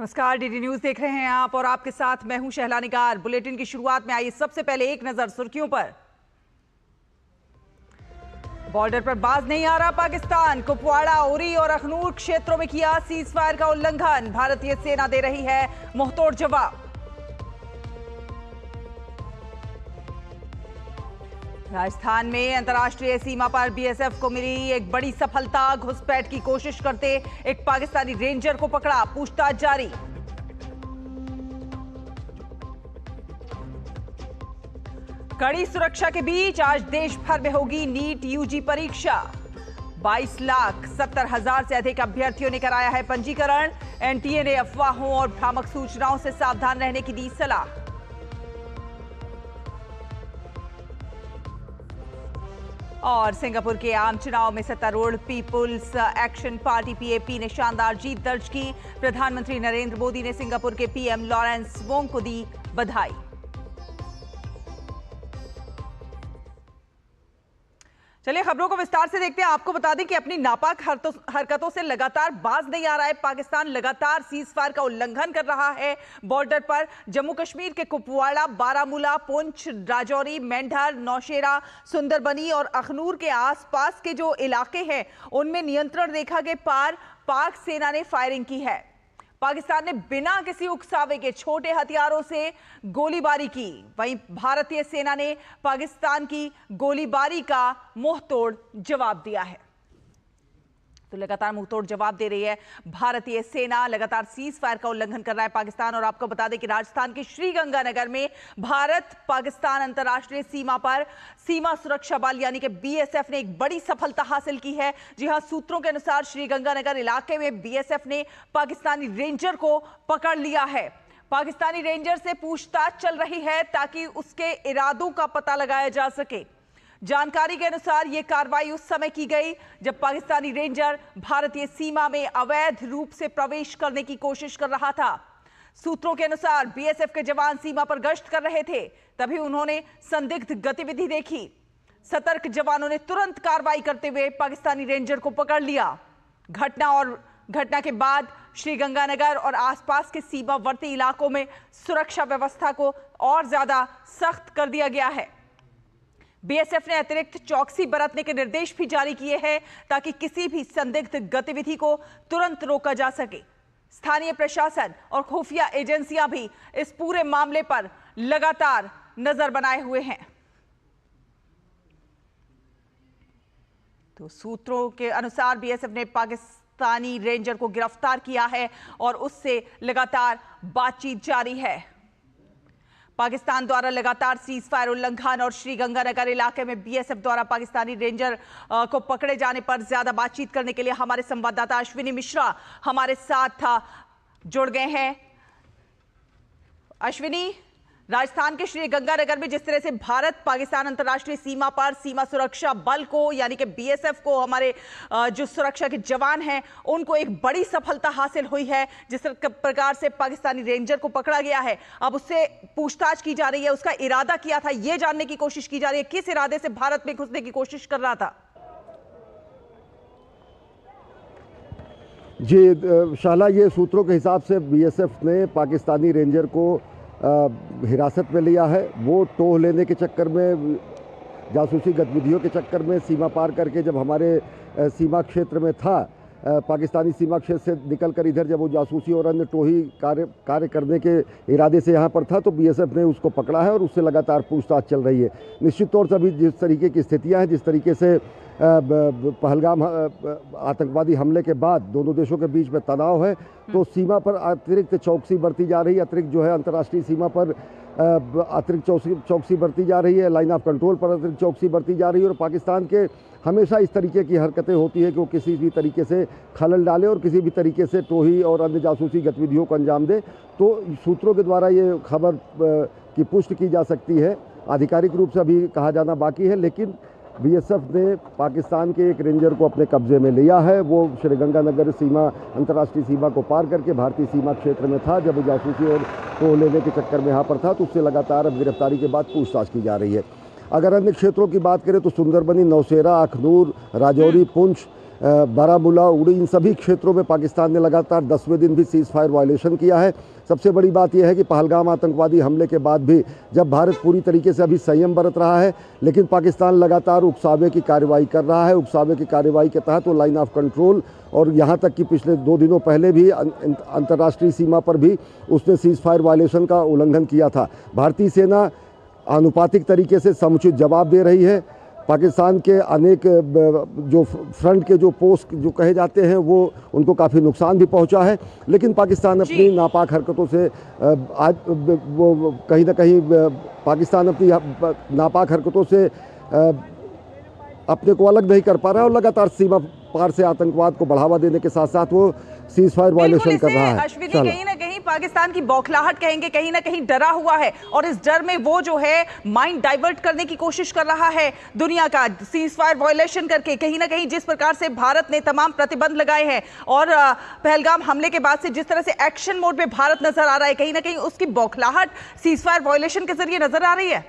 नमस्कार, DD news देख रहे हैं आप और आपके साथ मैं हूं शहला निगार। बुलेटिन की शुरुआत में आइए सबसे पहले एक नजर सुर्खियों पर। बॉर्डर पर बाज नहीं आ रहा पाकिस्तान। कुपवाड़ा, उरी और अखनूर क्षेत्रों में किया सीजफायर का उल्लंघन। भारतीय सेना दे रही है मुंहतोड़ जवाब। राजस्थान में अंतर्राष्ट्रीय सीमा पर बीएसएफ को मिली एक बड़ी सफलता। घुसपैठ की कोशिश करते एक पाकिस्तानी रेंजर को पकड़ा, पूछताछ जारी। कड़ी सुरक्षा के बीच आज देश भर में होगी नीट यूजी परीक्षा। 22,70,000 से अधिक अभ्यर्थियों ने कराया है पंजीकरण। एनटीए ने अफवाहों और भ्रामक सूचनाओं से सावधान रहने की दी सलाह। और सिंगापुर के आम चुनाव में सत्तारूढ़ पीपुल्स एक्शन पार्टी पीएपी ने शानदार जीत दर्ज की। प्रधानमंत्री नरेंद्र मोदी ने सिंगापुर के पीएम लॉरेंस वोंग को दी बधाई। चलिए खबरों को विस्तार से देखते हैं। आपको बता दें कि अपनी नापाक हरकतों से लगातार बाज नहीं आ रहा है पाकिस्तान। लगातार सीजफायर का उल्लंघन कर रहा है बॉर्डर पर। जम्मू कश्मीर के कुपवाड़ा, बारामूला, पुंछ, राजौरी, मेंढर, नौशेरा, सुंदरबनी और अखनूर के आसपास के जो इलाके हैं उनमें नियंत्रण रेखा के पार पाक सेना ने फायरिंग की है। पाकिस्तान ने बिना किसी उकसावे के छोटे हथियारों से गोलीबारी की। वहीं भारतीय सेना ने पाकिस्तान की गोलीबारी का मुंहतोड़ जवाब दिया है। तो लगातार मुंहतोड़ जवाब दे रही है भारतीय सेना। लगातार सीज फायर का उल्लंघन कर रहा है पाकिस्तान। और आपको बता दें कि राजस्थान के श्रीगंगानगर में भारत पाकिस्तान अंतर्राष्ट्रीय सीमा पर सीमा सुरक्षा बल यानी कि बीएसएफ ने एक बड़ी सफलता हासिल की है। जी हां, सूत्रों के अनुसार श्रीगंगानगर इलाके में बीएसएफ ने पाकिस्तानी रेंजर को पकड़ लिया है। पाकिस्तानी रेंजर से पूछताछ चल रही है ताकि उसके इरादों का पता लगाया जा सके। जानकारी के अनुसार यह कार्रवाई उस समय की गई जब पाकिस्तानी रेंजर भारतीय सीमा में अवैध रूप से प्रवेश करने की कोशिश कर रहा था। सूत्रों के अनुसार बीएसएफ के जवान सीमा पर गश्त कर रहे थे, तभी उन्होंने संदिग्ध गतिविधि देखी। सतर्क जवानों ने तुरंत कार्रवाई करते हुए पाकिस्तानी रेंजर को पकड़ लिया। घटना के बाद श्रीगंगानगर और आसपास के सीमावर्ती इलाकों में सुरक्षा व्यवस्था को और ज्यादा सख्त कर दिया गया है। बीएसएफ ने अतिरिक्त चौकसी बरतने के निर्देश भी जारी किए हैं ताकि किसी भी संदिग्ध गतिविधि को तुरंत रोका जा सके। स्थानीय प्रशासन और खुफिया एजेंसियां भी इस पूरे मामले पर लगातार नजर बनाए हुए हैं। तो सूत्रों के अनुसार बीएसएफ ने पाकिस्तानी रेंजर को गिरफ्तार किया है और उससे लगातार बातचीत जारी है। पाकिस्तान द्वारा लगातार सीज फायर उल्लंघन और श्रीगंगानगर इलाके में बीएसएफ द्वारा पाकिस्तानी रेंजर को पकड़े जाने पर ज्यादा बातचीत करने के लिए हमारे संवाददाता अश्विनी मिश्रा हमारे साथ जुड़ गए हैं। अश्विनी, राजस्थान के श्रीगंगानगर में जिस तरह से भारत पाकिस्तान अंतर्राष्ट्रीय सीमा पर सीमा सुरक्षा बल को यानी कि बीएसएफ को, हमारे जो सुरक्षा के जवान हैं उनको एक बड़ी सफलता हासिल हुई है, जिस प्रकार से पाकिस्तानी रेंजर को पकड़ा गया है, अब उससे पूछताछ की जा रही है। उसका इरादा क्या था यह जानने की कोशिश की जा रही है। किस इरादे से भारत में घुसने की कोशिश कर रहा था? जी शाला, ये सूत्रों के हिसाब से बीएसएफ ने पाकिस्तानी रेंजर को हिरासत में लिया है। वो टोह लेने के चक्कर में, जासूसी गतिविधियों के चक्कर में सीमा पार करके जब हमारे सीमा क्षेत्र में था, पाकिस्तानी सीमा क्षेत्र से निकलकर इधर जब वो जासूसी और अन्य टोही कार्य करने के इरादे से यहाँ पर था तो बीएसएफ ने उसको पकड़ा है और उससे लगातार पूछताछ चल रही है। निश्चित तौर से अभी जिस तरीके की स्थितियाँ हैं, जिस तरीके से पहलगाम आतंकवादी हमले के बाद दोनों देशों के बीच में तनाव है, तो सीमा पर अतिरिक्त चौकसी बरती जा रही है। अतिरिक्त जो है अंतर्राष्ट्रीय सीमा पर अतिरिक्त चौकसी बरती जा रही है। लाइन ऑफ कंट्रोल पर अतिरिक्त चौकसी बरती जा रही है। और पाकिस्तान के हमेशा इस तरीके की हरकतें होती है कि वो किसी भी तरीके से खलल डाले और किसी भी तरीके से टोही और अन्य जासूसी गतिविधियों को अंजाम दे। तो सूत्रों के द्वारा ये खबर की पुष्टि की जा सकती है। आधिकारिक रूप से अभी कहा जाना बाकी है, लेकिन बीएसएफ ने पाकिस्तान के एक रेंजर को अपने कब्जे में लिया है। वो श्रीगंगानगर सीमा, अंतर्राष्ट्रीय सीमा को पार करके भारतीय सीमा क्षेत्र में था। जब जासूसी और टोह लेने के चक्कर में यहाँ पर था तो उससे लगातार अब गिरफ्तारी के बाद पूछताछ की जा रही है। अगर अन्य क्षेत्रों की बात करें तो सुंदरबनी, नौशेरा, अखनूर, राजौरी, पुंछ बारामूला, उड़ी, इन सभी क्षेत्रों में पाकिस्तान ने लगातार 10वें दिन भी सीज़ फायर वायलेशन किया है। सबसे बड़ी बात यह है कि पहलगाम आतंकवादी हमले के बाद भी जब भारत पूरी तरीके से अभी संयम बरत रहा है, लेकिन पाकिस्तान लगातार उकसावे की कार्रवाई कर रहा है। उकसावे की कार्रवाई के तहत वो लाइन ऑफ कंट्रोल और यहाँ तक कि पिछले 2 दिनों पहले भी अंतर्राष्ट्रीय सीमा पर भी उसने सीज़ फायर वायलेशन का उल्लंघन किया था। भारतीय सेना आनुपातिक तरीके से समुचित जवाब दे रही है। पाकिस्तान के अनेक जो फ्रंट के जो पोस्ट जो कहे जाते हैं वो उनको काफ़ी नुकसान भी पहुंचा है, लेकिन पाकिस्तान अपनी नापाक हरकतों से आज वो कहीं ना कहीं पाकिस्तान अपनी नापाक हरकतों से अपने को अलग नहीं कर पा रहा है और लगातार सीमा पार से आतंकवाद को बढ़ावा देने के साथ साथ वो सीज फायर वायलेशन कर रहा है। अश्विनी, कहीं ना कहीं पाकिस्तान की बौखलाहट कहेंगे, कहीं ना कहीं डरा हुआ है और इस डर में वो जो है माइंड डाइवर्ट करने की कोशिश कर रहा है दुनिया का, सीज फायर वायलेशन करके। कहीं ना कहीं जिस प्रकार से भारत ने तमाम प्रतिबंध लगाए हैं और पहलगाम हमले के बाद से जिस तरह से एक्शन मोड में भारत नजर आ रहा है, कहीं ना कहीं उसकी बौखलाहट सीज फायर वायलेशन के जरिए नजर आ रही है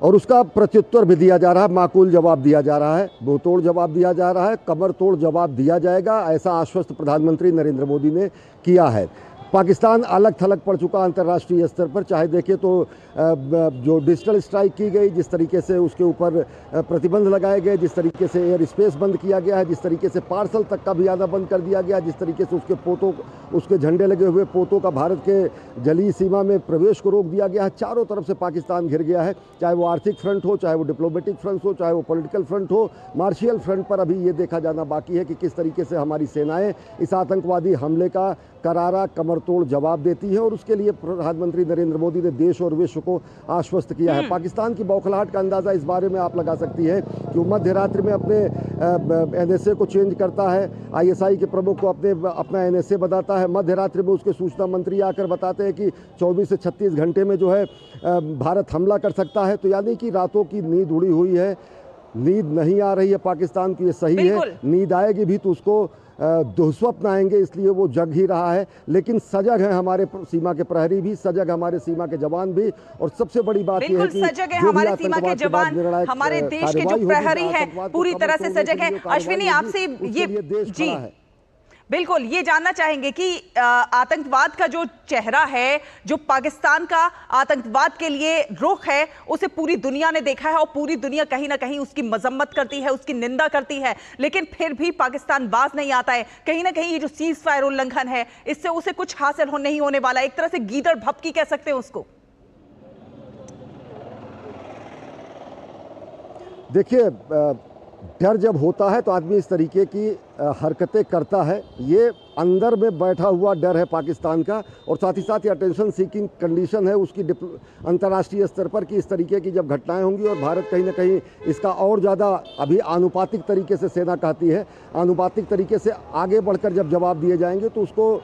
और उसका प्रत्युत्तर भी दिया जा रहा है। माकूल जवाब दिया जा रहा है, मुंहतोड़ जवाब दिया जा रहा है, कमर तोड़ जवाब दिया जाएगा, ऐसा आश्वस्त प्रधानमंत्री नरेंद्र मोदी ने किया है। पाकिस्तान अलग थलग पड़ चुका अंतर्राष्ट्रीय स्तर पर, चाहे देखें तो जो डिजिटल स्ट्राइक की गई, जिस तरीके से उसके ऊपर प्रतिबंध लगाए गए, जिस तरीके से एयर स्पेस बंद किया गया है, जिस तरीके से पार्सल तक का भी आना बंद कर दिया गया, जिस तरीके से उसके पोतों, उसके झंडे लगे हुए पोतों का भारत के जलीय सीमा में प्रवेश को रोक दिया गया है। चारों तरफ से पाकिस्तान घिर गया है, चाहे वो आर्थिक फ्रंट हो, चाहे वो डिप्लोमेटिक फ्रंट हो, चाहे वो पॉलिटिकल फ्रंट हो। मार्शियल फ्रंट पर अभी ये देखा जाना बाकी है कि किस तरीके से हमारी सेनाएं इस आतंकवादी हमले का करारा कमरतोड़ जवाब देती है और उसके लिए प्रधानमंत्री नरेंद्र मोदी ने देश और विश्व को आश्वस्त किया है। पाकिस्तान की बौखलाहट का अंदाज़ा इस बारे में आप लगा सकती है कि वो मध्य रात्रि में अपने NSA को चेंज करता है, ISI के प्रमुख को अपना NSA बताता है। मध्य रात्रि में उसके सूचना मंत्री आकर बताते हैं कि 24 से 36 घंटे में जो है भारत हमला कर सकता है। तो यानी कि रातों की नींद उड़ी हुई है, नींद नहीं आ रही है पाकिस्तान की, ये सही है। नींद आएगी भी तो उसको दुःस्वप्न आएंगे, इसलिए वो जग ही रहा है। लेकिन सजग है हमारे सीमा के प्रहरी भी, सजग हमारे सीमा के जवान भी, और सबसे बड़ी बात यह है कि सजग है हमारे सीमा के जवान, हमारे देश के जो प्रहरी हैं पूरी तरह से सजग हैं। अश्विनी, आपसे ये जी बिल्कुल ये जानना चाहेंगे कि आतंकवाद का जो चेहरा है, जो पाकिस्तान का आतंकवाद के लिए रुख है, उसे पूरी दुनिया ने देखा है और पूरी दुनिया कहीं ना कहीं उसकी मजम्मत करती है, उसकी निंदा करती है, लेकिन फिर भी पाकिस्तान बाज नहीं आता है। कहीं ना कहीं ये जो सीज फायर उल्लंघन है, इससे उसे कुछ हासिल नहीं होने वाला, एक तरह से गीदड़ भपकी कह सकते हैं उसको। देखिए, डर जब होता है तो आदमी इस तरीके की हरकतें करता है। ये अंदर में बैठा हुआ डर है पाकिस्तान का, और साथ ही साथ ये अटेंशन सीकिंग कंडीशन है उसकी अंतर्राष्ट्रीय स्तर पर कि इस तरीके की जब घटनाएं होंगी और भारत कहीं ना कहीं इसका और ज़्यादा अभी आनुपातिक तरीके से, सेना कहती है आनुपातिक तरीके से आगे बढ़कर जब जवाब दिए जाएंगे तो उसको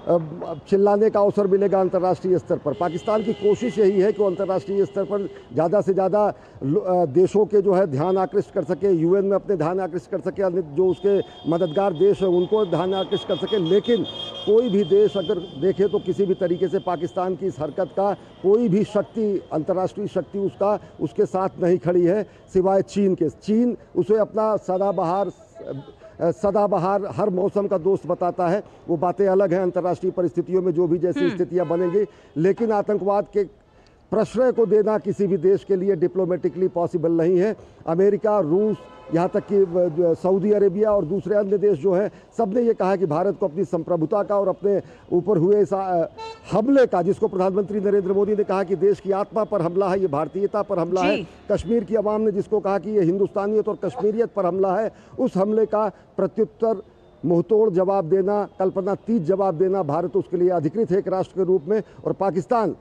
चिल्लाने का अवसर मिलेगा अंतर्राष्ट्रीय स्तर पर। पाकिस्तान की कोशिश यही है कि वो अंतर्राष्ट्रीय स्तर पर ज़्यादा से ज़्यादा देशों के जो है ध्यान आकृष्ट कर सके, UN में अपने ध्यान आकृष्ट कर सके, जो उसके मददगार देश है उनको ध्यान आकृष्ट कर सके। लेकिन कोई भी देश अगर देखे तो किसी भी तरीके से पाकिस्तान की इस हरकत का कोई भी शक्ति, अंतर्राष्ट्रीय शक्ति उसके साथ नहीं खड़ी है सिवाय चीन के। चीन उसे अपना सदाबहार हर मौसम का दोस्त बताता है। वो बातें अलग हैं अंतर्राष्ट्रीय परिस्थितियों में जो भी जैसी स्थितियां बनेंगी, लेकिन आतंकवाद के प्रश्रय को देना किसी भी देश के लिए डिप्लोमेटिकली पॉसिबल नहीं है। अमेरिका, रूस, यहाँ तक कि सऊदी अरेबिया और दूसरे अन्य देश जो हैं, सब ने ये कहा कि भारत को अपनी संप्रभुता का और अपने ऊपर हुए इस हमले का, जिसको प्रधानमंत्री नरेंद्र मोदी ने कहा कि देश की आत्मा पर हमला है, ये भारतीयता पर हमला है, कश्मीर की आवाम ने जिसको कहा कि ये हिंदुस्तानियत और कश्मीरियत पर हमला है, उस हमले का प्रत्युत्तर मुंहतोड़ जवाब देना, कल्पनातीत जवाब देना भारत उसके लिए अधिकृत है एक राष्ट्र के रूप में। और पाकिस्तान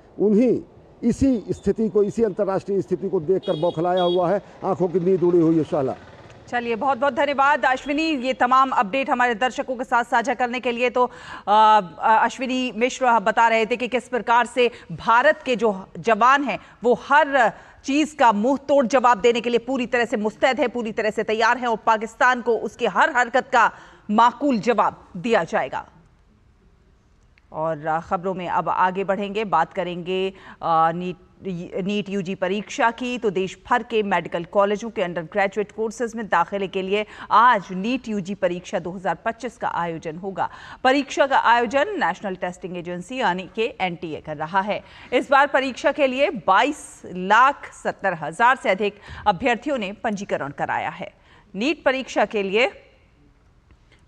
इसी स्थिति को, इसी अंतर्राष्ट्रीय स्थिति को देखकर बौखलाया हुआ है, आंखों की नींद उड़ी हुई है। शाला चलिए, बहुत बहुत धन्यवाद अश्विनी, ये तमाम अपडेट हमारे दर्शकों के साथ साझा करने के लिए। तो अश्विनी मिश्र बता रहे थे कि किस प्रकार से भारत के जो जवान हैं वो हर चीज़ का मुंह तोड़ जवाब देने के लिए पूरी तरह से मुस्तैद है, पूरी तरह से तैयार हैं और पाकिस्तान को उसकी हर हरकत का माकूल जवाब दिया जाएगा। और खबरों में अब आगे बढ़ेंगे, बात करेंगे नीट नीट यूजी परीक्षा की, तो देश भर के मेडिकल कॉलेजों के अंडर ग्रेजुएट कोर्सेज में दाखिले के लिए आज नीट यूजी परीक्षा 2025 का आयोजन होगा। परीक्षा का आयोजन नेशनल टेस्टिंग एजेंसी यानी कि एनटीए कर रहा है। इस बार परीक्षा के लिए 22,70,000 से अधिक अभ्यर्थियों ने पंजीकरण कराया है। नीट परीक्षा के लिए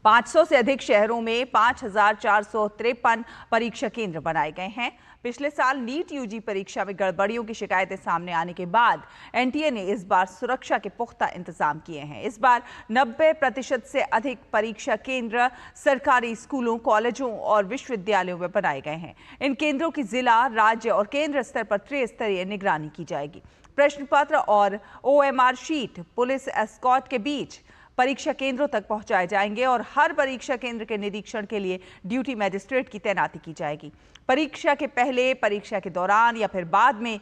500 से अधिक शहरों में 5,453 परीक्षा केंद्र बनाए गए हैं। पिछले साल नीट यूजी परीक्षा में गड़बड़ियों की शिकायतें सामने आने के बाद एनटीए ने इस बार सुरक्षा के पुख्ता इंतजाम किए हैं। इस बार 90% से अधिक परीक्षा केंद्र सरकारी स्कूलों, कॉलेजों और विश्वविद्यालयों में बनाए गए हैं। इन केंद्रों की जिला, राज्य और केंद्र स्तर पर त्रिस्तरीय निगरानी की जाएगी। प्रश्न पत्र और ओएमआर शीट पुलिस एस्कॉर्ट के बीच परीक्षा केंद्रों तक पहुंचाए जाएंगे और हर परीक्षा केंद्र के निरीक्षण के लिए ड्यूटी मजिस्ट्रेट की तैनाती की जाएगी। परीक्षा के पहले, परीक्षा के दौरान या फिर बाद में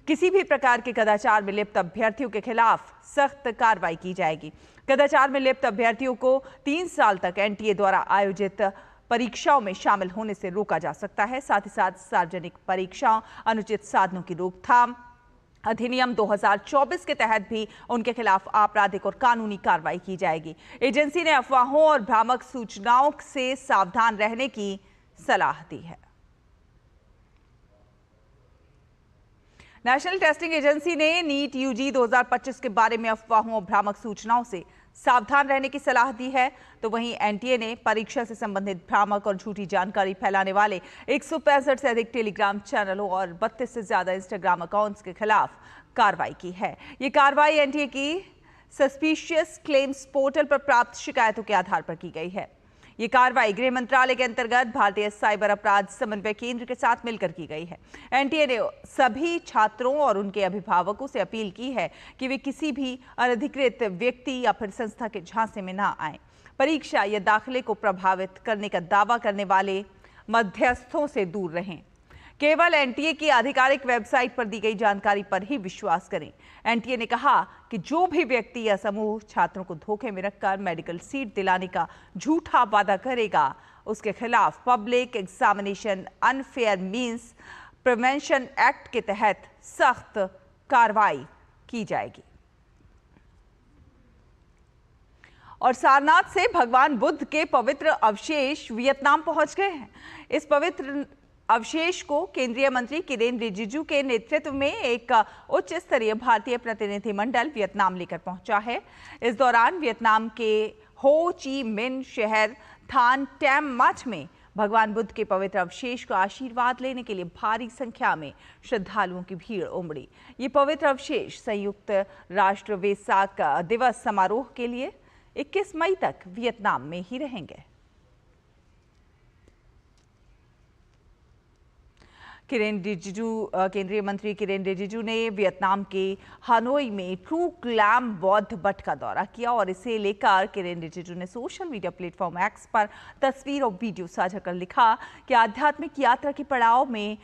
किसी भी प्रकार के कदाचार में लिप्त अभ्यर्थियों के खिलाफ सख्त कार्रवाई की जाएगी। कदाचार में लिप्त अभ्यर्थियों को 3 साल तक एनटीए द्वारा आयोजित परीक्षाओं में शामिल होने से रोका जा सकता है। साथ ही साथ सार्वजनिक परीक्षाओं, अनुचित साधनों की रोकथाम अधिनियम 2024 के तहत भी उनके खिलाफ आपराधिक और कानूनी कार्रवाई की जाएगी। एजेंसी ने अफवाहों और भ्रामक सूचनाओं से सावधान रहने की सलाह दी है। नेशनल टेस्टिंग एजेंसी ने नीट यूजी 2025 के बारे में अफवाहों और भ्रामक सूचनाओं से सावधान रहने की सलाह दी है। तो वहीं एनटीए ने परीक्षा से संबंधित भ्रामक और झूठी जानकारी फैलाने वाले 165 से अधिक टेलीग्राम चैनलों और 32 से ज्यादा इंस्टाग्राम अकाउंट्स के खिलाफ कार्रवाई की है। ये कार्रवाई एनटीए की सस्पिशियस क्लेम्स पोर्टल पर प्राप्त शिकायतों के आधार पर की गई है। ये कार्रवाई गृह मंत्रालय के अंतर्गत भारतीय साइबर अपराध समन्वय केंद्र के साथ मिलकर की गई है। एनटीए ने सभी छात्रों और उनके अभिभावकों से अपील की है कि वे किसी भी अनधिकृत व्यक्ति या फिर संस्था के झांसे में ना आएं। परीक्षा या दाखिले को प्रभावित करने का दावा करने वाले मध्यस्थों से दूर रहें। केवल एनटीए की आधिकारिक वेबसाइट पर दी गई जानकारी पर ही विश्वास करें। एनटीए ने कहा कि जो भी व्यक्ति या समूह छात्रों को धोखे में रखकर मेडिकल सीट दिलाने का झूठा वादा करेगा, उसके खिलाफ public examination unfair means prevention act के तहत सख्त कार्रवाई की जाएगी। और सारनाथ से भगवान बुद्ध के पवित्र अवशेष वियतनाम पहुंच गए हैं। इस पवित्र अवशेष को केंद्रीय मंत्री किरेन रिजिजू के नेतृत्व में एक उच्च स्तरीय भारतीय प्रतिनिधिमंडल वियतनाम लेकर पहुंचा है। इस दौरान वियतनाम के हो ची मिन शहर थान टैम मठ में भगवान बुद्ध के पवित्र अवशेष का आशीर्वाद लेने के लिए भारी संख्या में श्रद्धालुओं की भीड़ उमड़ी। ये पवित्र अवशेष संयुक्त राष्ट्र वेसाक दिवस समारोह के लिए 21 मई तक वियतनाम में ही रहेंगे। केंद्रीय मंत्री किरेन रिजिजू ने वियतनाम के हनोई में ट्रू क्लैम बौद्ध मठ का दौरा किया और इसे लेकर किरेन रिजिजू ने सोशल मीडिया प्लेटफॉर्म एक्स पर तस्वीर और वीडियो साझा कर लिखा कि आध्यात्मिक यात्रा के पड़ाव में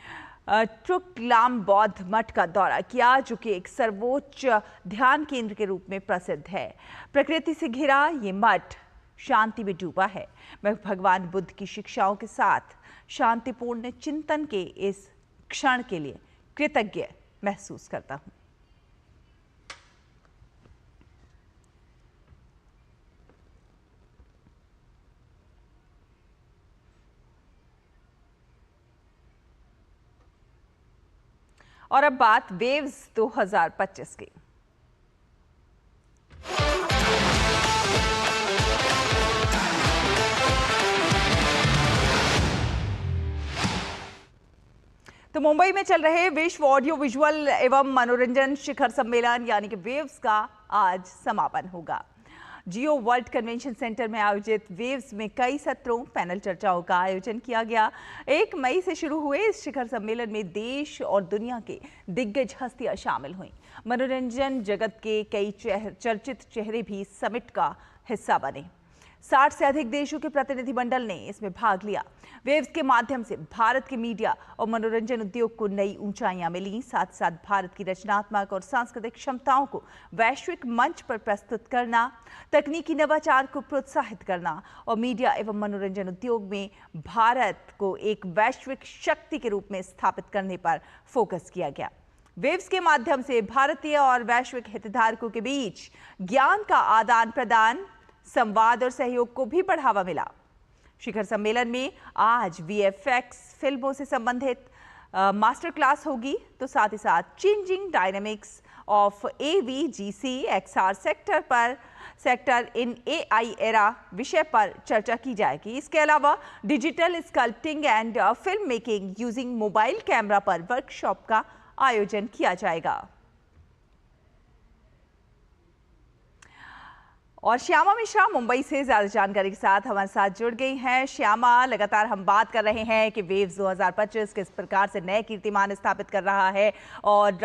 ट्रू क्लैम बौद्ध मठ का दौरा किया, जो कि एक सर्वोच्च ध्यान केंद्र के रूप में प्रसिद्ध है। प्रकृति से घिरा ये मठ शांति में डूबा है। मैं भगवान बुद्ध की शिक्षाओं के साथ शांतिपूर्ण चिंतन के इस क्षण के लिए कृतज्ञ महसूस करता हूं। और अब बात वेव्स 2025 की। तो मुंबई में चल रहे विश्व ऑडियो विजुअल एवं मनोरंजन शिखर सम्मेलन यानी कि वेव्स का आज समापन होगा। जियो वर्ल्ड कन्वेंशन सेंटर में आयोजित वेव्स में कई सत्रों, पैनल चर्चाओं का आयोजन किया गया। 1 मई से शुरू हुए इस शिखर सम्मेलन में देश और दुनिया के दिग्गज हस्तियां शामिल हुईं। मनोरंजन जगत के कई चर्चित चेहरे भी समिट का हिस्सा बने। 60 से अधिक देशों के प्रतिनिधिमंडल ने इसमें भाग लिया। वेव्स के माध्यम से भारत के मीडिया और मनोरंजन उद्योग को नई ऊंचाइयां मिली। साथ साथ भारत की रचनात्मक और सांस्कृतिक क्षमताओं को वैश्विक मंच पर प्रस्तुत करना, तकनीकी नवाचार को प्रोत्साहित करना और मीडिया एवं मनोरंजन उद्योग में भारत को एक वैश्विक शक्ति के रूप में स्थापित करने पर फोकस किया गया। वेव्स के माध्यम से भारतीय और वैश्विक हितधारकों के बीच ज्ञान का आदान प्रदान, संवाद और सहयोग को भी बढ़ावा मिला। शिखर सम्मेलन में आज वीएफएक्स फिल्मों से संबंधित मास्टर क्लास होगी, तो साथ ही साथ changing dynamics of AVGC XR sector in AI era विषय पर चर्चा की जाएगी। इसके अलावा digital sculpting and film making using mobile camera पर वर्कशॉप का आयोजन किया जाएगा। और श्यामा मिश्रा मुंबई से ज्यादा जानकारी के साथ हमारे साथ जुड़ गई हैं। श्यामा, लगातार हम बात कर रहे हैं कि वेव्स 2025 किस प्रकार से नए कीर्तिमान स्थापित कर रहा है और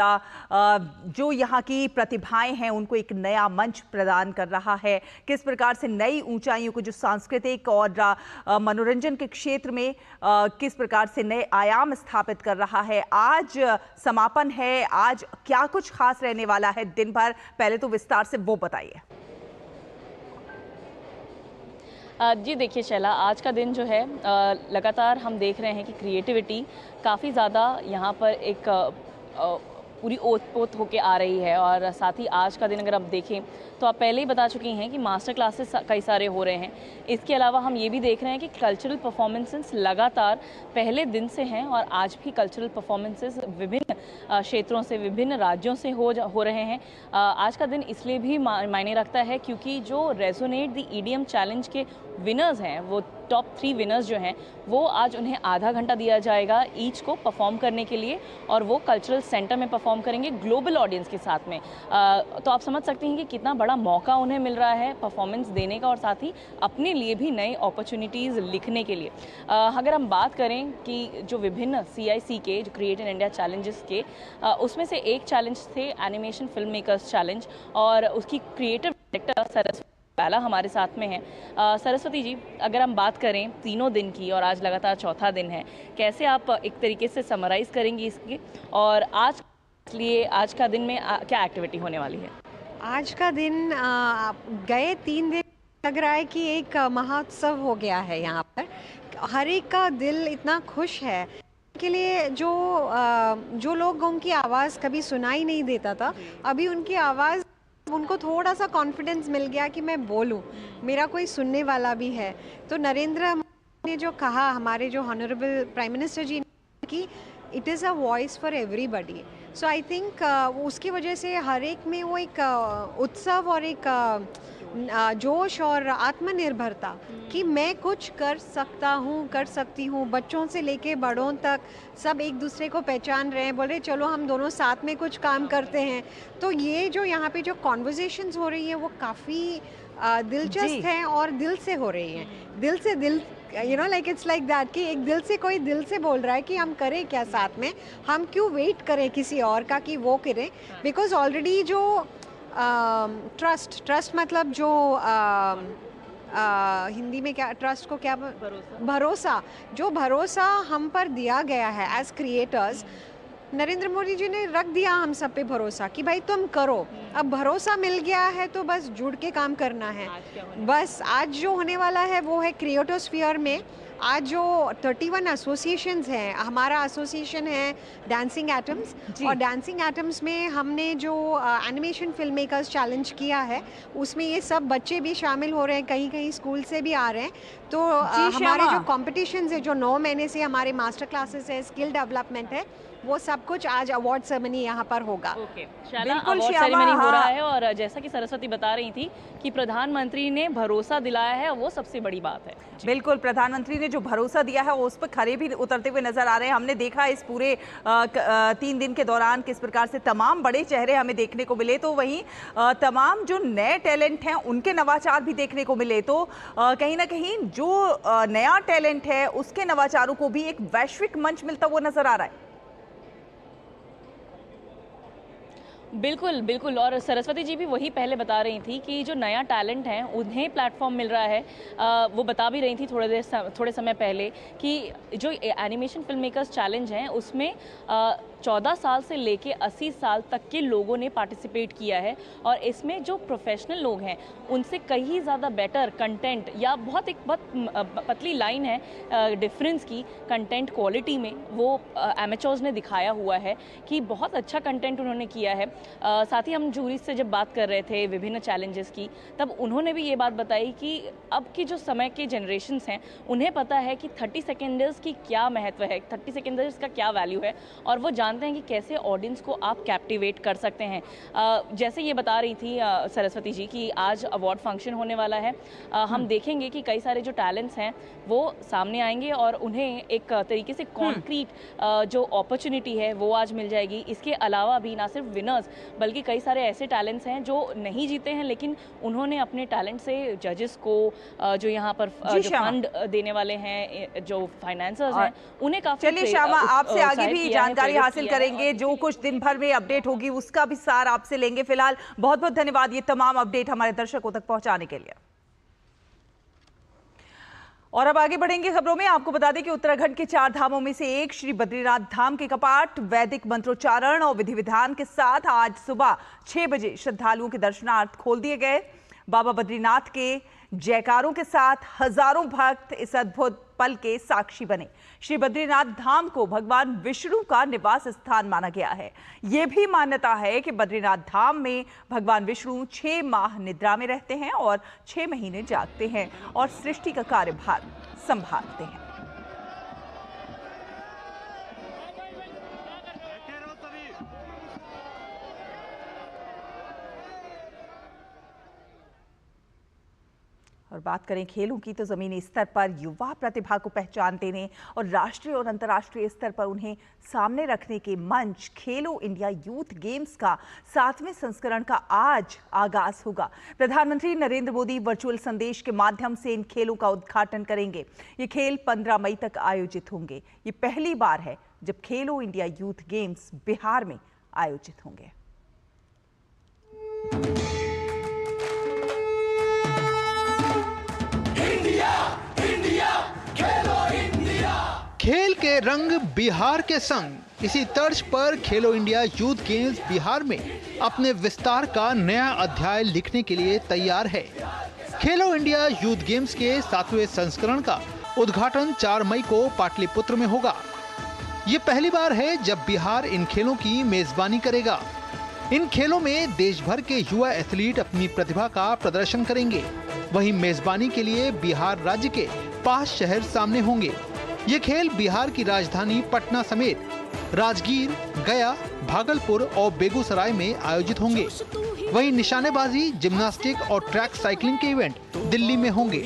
जो यहाँ की प्रतिभाएं हैं उनको एक नया मंच प्रदान कर रहा है, किस प्रकार से नई ऊंचाइयों को जो सांस्कृतिक और मनोरंजन के क्षेत्र में किस प्रकार से नए आयाम स्थापित कर रहा है। आज समापन है, आज क्या कुछ खास रहने वाला है दिन भर, पहले तो विस्तार से वो बताइए। जी देखिए शैला, आज का दिन जो है लगातार हम देख रहे हैं कि क्रिएटिविटी काफ़ी ज़्यादा यहाँ पर एक पूरी ओत-पोत होके आ रही है। और साथ ही आज का दिन अगर आप देखें तो आप पहले ही बता चुकी हैं कि मास्टर क्लासेस कई सारे हो रहे हैं। इसके अलावा हम ये भी देख रहे हैं कि कल्चरल परफॉर्मेंसेस लगातार पहले दिन से हैं और आज भी कल्चरल परफॉर्मेंसेस विभिन्न क्षेत्रों से, विभिन्न राज्यों से हो रहे हैं। आज का दिन इसलिए भी मायने रखता है क्योंकि जो रेजोनेट द ईडीएम चैलेंज के विनर्स हैं, वो टॉप 3 विनर्स जो हैं, वो आज उन्हें आधा घंटा दिया जाएगा ईच को परफॉर्म करने के लिए और वो कल्चरल सेंटर में परफॉर्म करेंगे ग्लोबल ऑडियंस के साथ में। तो आप समझ सकते हैं कि कितना बड़ा मौका उन्हें मिल रहा है परफॉर्मेंस देने का और साथ ही अपने लिए भी नई अपॉर्चुनिटीज़ लिखने के लिए। अगर हम बात करें कि जो विभिन्न CIC के जो क्रिएट इन इंडिया चैलेंजेस के उसमें से एक चैलेंज थे एनिमेशन फिल्म मेकर्स चैलेंज और उसकी क्रिएटिव डायरेक्टर सरस्वती पहला हमारे साथ में है। सरस्वती जी, अगर हम बात करें तीनों दिन की और आज लगातार चौथा दिन है, कैसे आप एक तरीके से समराइज़ करेंगी इसकी और आज का दिन में क्या एक्टिविटी होने वाली है? आज का दिन गए 3 दिन लग रहा है कि एक महोत्सव हो गया है। यहाँ पर हर एक का दिल इतना खुश है के लिए जो लोगों की आवाज़ कभी सुनाई नहीं देता था, अभी उनकी आवाज़, उनको थोड़ा सा कॉन्फिडेंस मिल गया कि मैं बोलूं, मेरा कोई सुनने वाला भी है। तो नरेंद्र मोदी ने जो कहा, हमारे जो ऑनरेबल प्राइम मिनिस्टर जी ने, कि it is a voice for everybody. So I think उसकी वजह से हर एक में वो एक उत्सव और एक जोश और आत्मनिर्भरता कि मैं कुछ कर सकती हूँ। बच्चों से लेके बड़ों तक सब एक दूसरे को पहचान रहे हैं, बोल रहे चलो हम दोनों साथ में कुछ काम करते हैं। तो ये जो यहाँ पे जो कॉन्वर्जेशंस हो रही हैं वो काफ़ी दिलचस्प हैं और दिल से हो रही हैं, दिल से दिल, लाइक इट्स लाइक दैट कि एक दिल से कोई दिल से बोल रहा है कि हम करें क्या साथ में, हम क्यों वेट करें किसी और का कि वो करें। बिकॉज ऑलरेडी जो ट्रस्ट मतलब जो हिंदी में क्या ट्रस्ट को क्या, भरोसा, जो भरोसा हम पर दिया गया है एज क्रिएटर्स, नरेंद्र मोदी जी ने रख दिया हम सब पे भरोसा कि भाई तुम करो। अब भरोसा मिल गया है तो बस जुड़ के काम करना है। बस आज जो होने वाला है वो है क्रिएटोस्फीयर में आज जो 31 एसोसिएशंस हैं, हमारा एसोसिएशन है डांसिंग एटम्स, और डांसिंग एटम्स में हमने जो एनिमेशन फिल्म मेकर्स चैलेंज किया है उसमें ये सब बच्चे भी शामिल हो रहे हैं, कहीं कहीं स्कूल से भी आ रहे हैं। तो हमारे जो कॉम्पिटिशन्स है, जो 9 महीने से हमारे मास्टर क्लासेस है, स्किल डेवलपमेंट है, वो सब कुछ आज अवार्ड सेरेमनी यहाँ पर होगा। बिल्कुल, अवार्ड सेरेमनी हो रहा है और जैसा कि सरस्वती बता रही थी कि प्रधानमंत्री ने भरोसा दिलाया है, वो सबसे बड़ी बात है। बिल्कुल, प्रधानमंत्री ने जो भरोसा दिया है उस पर खरे भी उतरते हुए नजर आ रहे हैं। हमने देखा इस पूरे 3 दिन के दौरान किस प्रकार से तमाम बड़े चेहरे हमें देखने को मिले, तो वहीं तमाम जो नए टैलेंट हैं उनके नवाचार भी देखने को मिले। तो कहीं ना कहीं जो नया टैलेंट है उसके नवाचारों को भी एक वैश्विक मंच मिलता हुआ नजर आ रहा है। बिल्कुल बिल्कुल, और सरस्वती जी भी वही पहले बता रही थी कि जो नया टैलेंट है उन्हें प्लेटफॉर्म मिल रहा है। वो बता भी रही थी थोड़े समय पहले कि जो एनिमेशन फिल्म मेकर्स चैलेंज हैं उसमें 14 साल से लेके 80 साल तक के लोगों ने पार्टिसिपेट किया है और इसमें जो प्रोफेशनल लोग हैं उनसे कहीं ज़्यादा बेटर कंटेंट या बहुत पतली लाइन है डिफरेंस की कंटेंट क्वालिटी में, वो एमेचर्स ने दिखाया हुआ है कि बहुत अच्छा कंटेंट उन्होंने किया है। साथ ही हम जूरी से जब बात कर रहे थे विभिन्न चैलेंजेस की, तब उन्होंने भी ये बात बताई कि अब की जो समय के जनरेशन्स हैं उन्हें पता है कि 30 सेकेंडर्स की क्या महत्व है, 30 सेकेंडर्स का क्या वैल्यू है, और वो जानते हैं कि कैसे ऑडियंस को आप कैप्टिवेट कर सकते हैं। जैसे ये बता रही थी सरस्वती जी कि आज अवार्ड फंक्शन होने वाला है, हम देखेंगे कि कई सारे जो टैलेंट्स हैं वो सामने आएंगे और उन्हें एक तरीके से कॉन्क्रीट जो अपॉर्चुनिटी है वो आज मिल जाएगी। इसके अलावा भी ना सिर्फ विनर्स बल्कि कई सारे ऐसे टैलेंट्स हैं जो नहीं जीते हैं लेकिन उन्होंने अपने टैलेंट से जजेस को, जो यहाँ पर जो फंड देने वाले हैं, जो फाइनेंसर्स हैं, उन्हें काफी। चलिए श्यामा, आपसे आगे भी जानकारी हासिल करेंगे, जो कुछ दिन भर में अपडेट होगी उसका भी सार आपसे लेंगे। फिलहाल बहुत बहुत धन्यवाद ये तमाम अपडेट हमारे दर्शकों तक पहुंचाने के लिए। और अब आगे बढ़ेंगे खबरों में। आपको बता दें कि उत्तराखंड के 4 धामों में से एक श्री बद्रीनाथ धाम के कपाट वैदिक मंत्रोच्चारण और विधि विधान के साथ आज सुबह 6 बजे श्रद्धालुओं के दर्शनार्थ खोल दिए गए। बाबा बद्रीनाथ के जयकारों के साथ हजारों भक्त इस अद्भुत पल के साक्षी बने। श्री बद्रीनाथ धाम को भगवान विष्णु का निवास स्थान माना गया है। यह भी मान्यता है कि बद्रीनाथ धाम में भगवान विष्णु 6 माह निद्रा में रहते हैं और 6 महीने जागते हैं और सृष्टि का कार्यभार संभालते हैं। और बात करें खेलों की, तो जमीनी स्तर पर युवा प्रतिभा को पहचान देने और राष्ट्रीय और अंतर्राष्ट्रीय स्तर पर उन्हें सामने रखने के मंच खेलो इंडिया यूथ गेम्स का 7वें संस्करण का आज आगाज होगा। प्रधानमंत्री नरेंद्र मोदी वर्चुअल संदेश के माध्यम से इन खेलों का उद्घाटन करेंगे। ये खेल 15 मई तक आयोजित होंगे। ये पहली बार है जब खेलो इंडिया यूथ गेम्स बिहार में आयोजित होंगे। खेल के रंग बिहार के संग, इसी तर्ज पर खेलो इंडिया यूथ गेम्स बिहार में अपने विस्तार का नया अध्याय लिखने के लिए तैयार है। खेलो इंडिया यूथ गेम्स के 7वें संस्करण का उद्घाटन 4 मई को पाटलिपुत्र में होगा। ये पहली बार है जब बिहार इन खेलों की मेजबानी करेगा। इन खेलों में देश भर के युवा एथलीट अपनी प्रतिभा का प्रदर्शन करेंगे। वहीं मेजबानी के लिए बिहार राज्य के 5 शहर सामने होंगे। ये खेल बिहार की राजधानी पटना समेत राजगीर, गया, भागलपुर और बेगूसराय में आयोजित होंगे। वहीं निशानेबाजी, जिम्नास्टिक और ट्रैक साइकिलिंग के इवेंट दिल्ली में होंगे।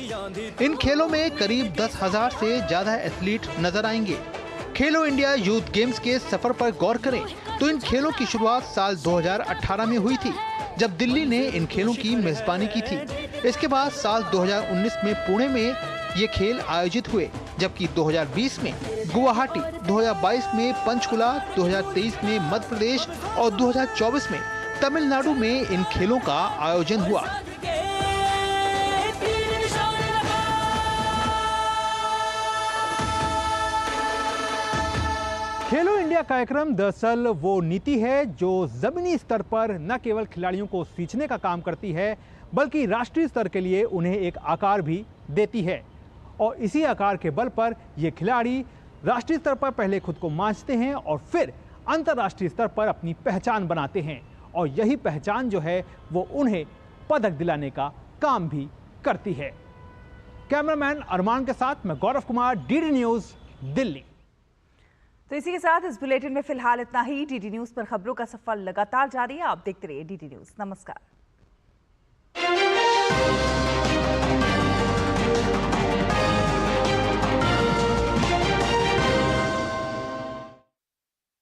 इन खेलों में करीब 10,000 से ज्यादा एथलीट नजर आएंगे। खेलो इंडिया यूथ गेम्स के सफर पर गौर करें तो इन खेलों की शुरुआत साल 2018 में हुई थी, जब दिल्ली ने इन खेलों की मेजबानी की थी। इसके बाद साल 2019 में पुणे में ये खेल आयोजित हुए, जबकि 2020 में गुवाहाटी, 2022 में पंचकुला, 2023 में मध्य प्रदेश और 2024 में तमिलनाडु में इन खेलों का आयोजन हुआ। खेलो इंडिया कार्यक्रम दरअसल वो नीति है जो जमीनी स्तर पर न केवल खिलाड़ियों को सींचने का काम करती है, बल्कि राष्ट्रीय स्तर के लिए उन्हें एक आकार भी देती है। और इसी आकार के बल पर ये खिलाड़ी राष्ट्रीय स्तर पर पहले खुद को मांचते हैं और फिर अंतर्राष्ट्रीय स्तर पर अपनी पहचान बनाते हैं। और यही पहचान जो है वो उन्हें पदक दिलाने का काम भी करती है। कैमरामैन अरमान के साथ मैं गौरव कुमार, डीडी न्यूज़, दिल्ली। तो इसी के साथ इस बुलेटिन में फिलहाल इतना ही। डीडी न्यूज़ पर खबरों का सफर लगातार जारी है। आप देखते रहिए डीडी न्यूज़। नमस्कार।